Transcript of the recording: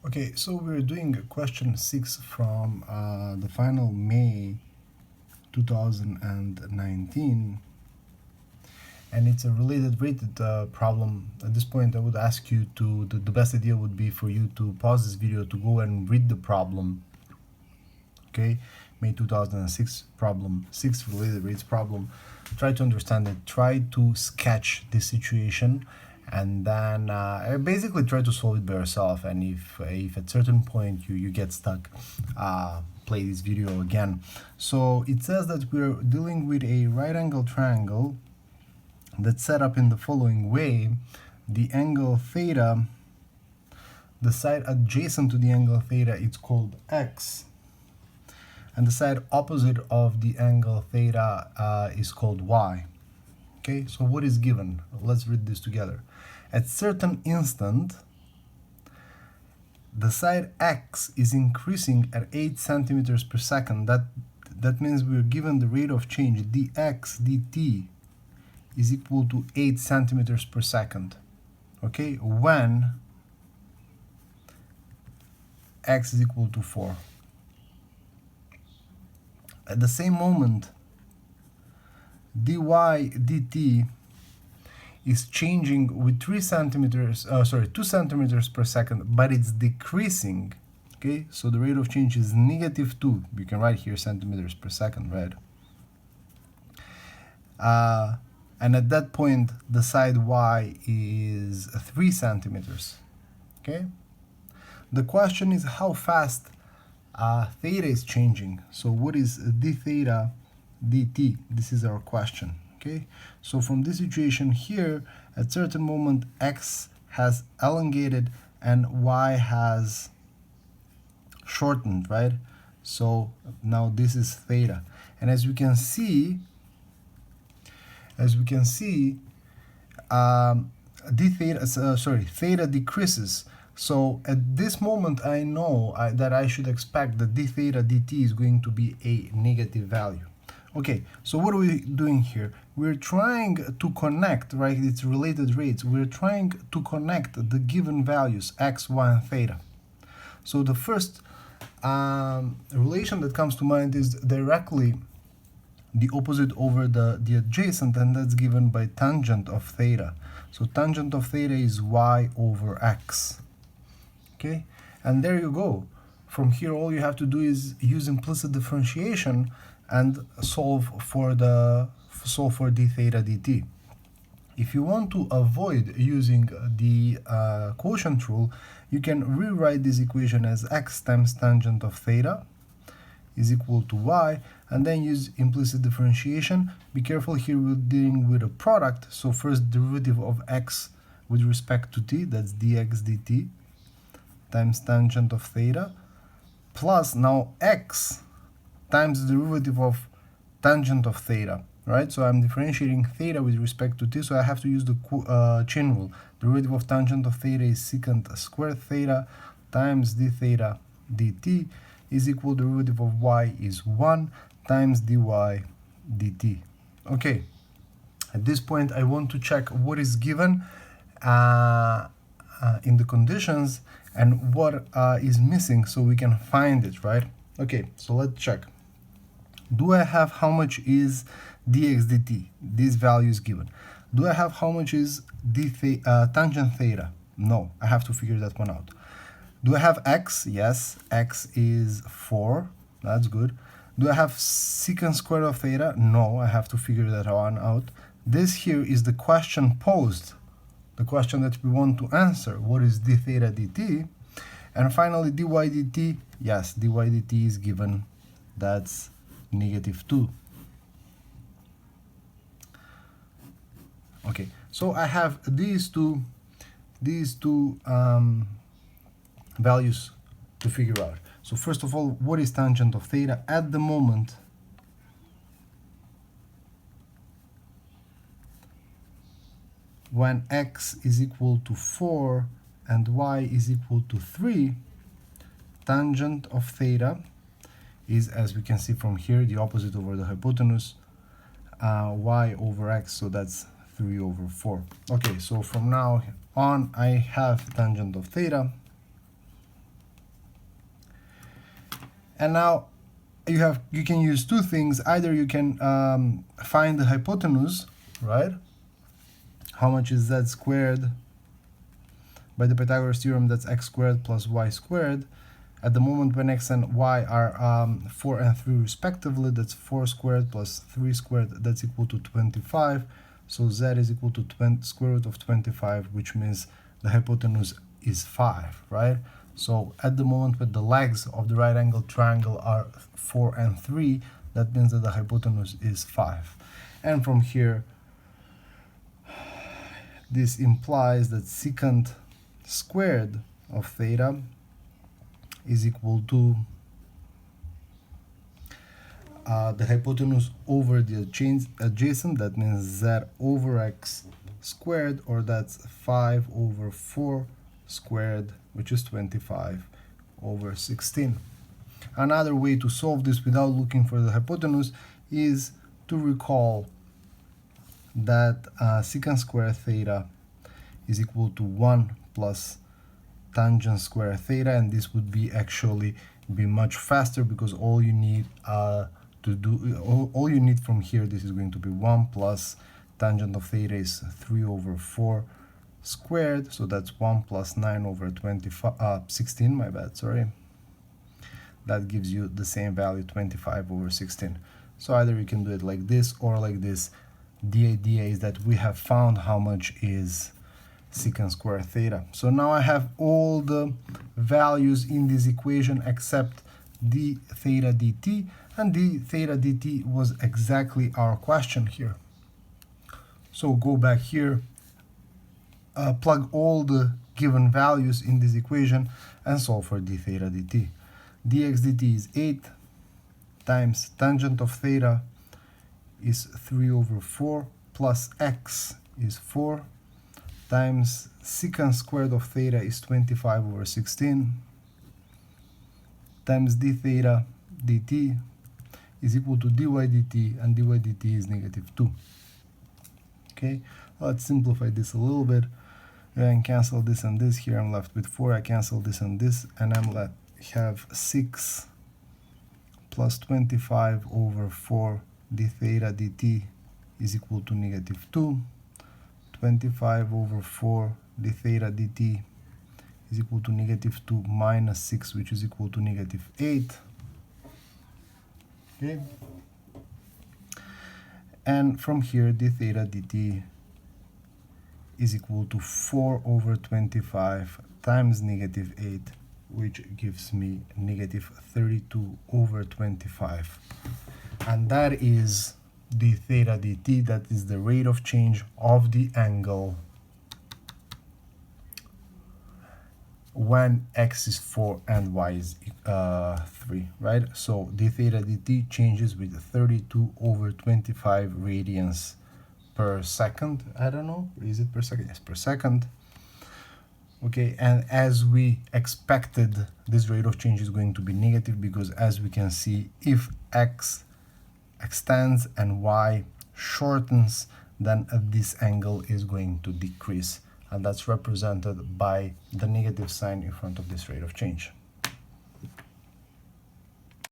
Okay, so we're doing question 6 from the final May 2019, and it's a related rated problem. At this point, I would ask you to, the best idea would be for you to pause this video to go and read the problem. Okay, May 2006 problem, 6 related rates problem. Try to understand it, try to sketch the situation, and then basically try to solve it by yourself. And if at certain point you get stuck, play this video again. So it says that we're dealing with a right angle triangle that's set up in the following way. The angle theta, the side adjacent to the angle theta, it's called x, and the side opposite of the angle theta is called y. Okay, so what is given? Let's read this together. At certain instant, the side x is increasing at 8 centimeters per second. That means we're given the rate of change dx dt is equal to 8 centimeters per second. Okay, when x is equal to 4. At the same moment, dy dt is changing with 2 centimeters per second, but it's decreasing. Okay, so the rate of change is -2. You can write here centimeters per second, right? And at that point, the side y is 3 centimeters. Okay. The question is how fast theta is changing. So what is d theta dt? This is our question. Okay, so from this situation here, at certain moment x has elongated and y has shortened, right? So now this is theta, and as we can see, theta decreases. So at this moment, I know that I should expect that d theta dt is going to be a negative value. Okay, so what are we doing here? We're trying to connect, right? It's related rates. We're trying to connect the given values x, y, and theta. So the first relation that comes to mind is directly the opposite over the adjacent, and that's given by tangent of theta. So tangent of theta is y over x. Okay, and there you go. From here, all you have to do is use implicit differentiation and solve for d theta dt. If you want to avoid using the quotient rule, you can rewrite this equation as x times tangent of theta is equal to y, and then use implicit differentiation. Be careful here, we're dealing with a product, so first derivative of x with respect to t, that's dx dt, times tangent of theta, plus now x times the derivative of tangent of theta, right? So I'm differentiating theta with respect to t, so I have to use the chain rule. Derivative of tangent of theta is secant squared theta times d theta dt is equal to derivative of y is 1 times dy dt. Okay, at this point I want to check what is given in the conditions and what is missing so we can find it, right? Okay, so let's check. Do I have how much is dx dt? This value is given. Do I have how much is tangent theta? No, I have to figure that one out. Do I have x? Yes, x is 4. That's good. Do I have secant squared of theta? No, I have to figure that one out. This here is the question posed, the question that we want to answer. What is d theta dt? And finally, dy dt. Yes, dy dt is given. That's -2. Okay, so I have these two values to figure out. So first of all, what is tangent of theta at the moment? When x is equal to 4 and y is equal to 3, tangent of theta is, as we can see from here, the opposite over the hypotenuse, y over x, so that's 3 over 4. Okay, so from now on, I have tangent of theta And now you can use two things. Either you can find the hypotenuse, right? How much is z squared? By the Pythagoras theorem, that's x squared plus y squared. At the moment when x and y are 4 and 3 respectively, that's 4 squared plus 3 squared, that's equal to 25. So z is equal to square root of 25, which means the hypotenuse is 5, right? So at the moment when the legs of the right angle triangle are 4 and 3, that means that the hypotenuse is 5. And from here, this implies that secant squared of theta is equal to the hypotenuse over the adjacent, that means z over x squared, or that's 5 over 4 squared, which is 25 over 16. Another way to solve this without looking for the hypotenuse is to recall that secant square theta is equal to 1 plus tangent square theta, and this would be actually be much faster, because all you need all you need from here, this is going to be 1 plus tangent of theta is 3 over 4 squared, so that's 1 plus 9 over 16, my bad, sorry. That gives you the same value, 25 over 16. So either you can do it like this or like this. The idea is that we have found how much is secant square theta. So now I have all the values in this equation except d theta dt, and d theta dt was exactly our question here. So go back here, plug all the given values in this equation and solve for d theta dt. dx dt is 8 times tangent of theta is 3 over 4 plus x is 4 times secant squared of theta is 25 over 16 times d theta dt is equal to dy dt, and dy dt is negative 2. Okay, let's simplify this a little bit and cancel this and this. Here I'm left with 4, I cancel this and this, and I'm left have 6 plus 25 over 4 d theta dt is equal to negative 2. 25 over 4 d theta dt is equal to negative 2 minus 6, which is equal to negative 8. Okay, and from here d theta dt is equal to 4 over 25 times negative 8, which gives me negative 32 over 25. And that is d theta dt, that is the rate of change of the angle when x is 4 and y is 3, right? So d theta dt changes with 32 over 25 radians per second. I don't know, is it per second? Yes, per second. Okay, and as we expected, this rate of change is going to be negative, because as we can see, if x extends and y shortens, then this angle is going to decrease, and that's represented by the negative sign in front of this rate of change.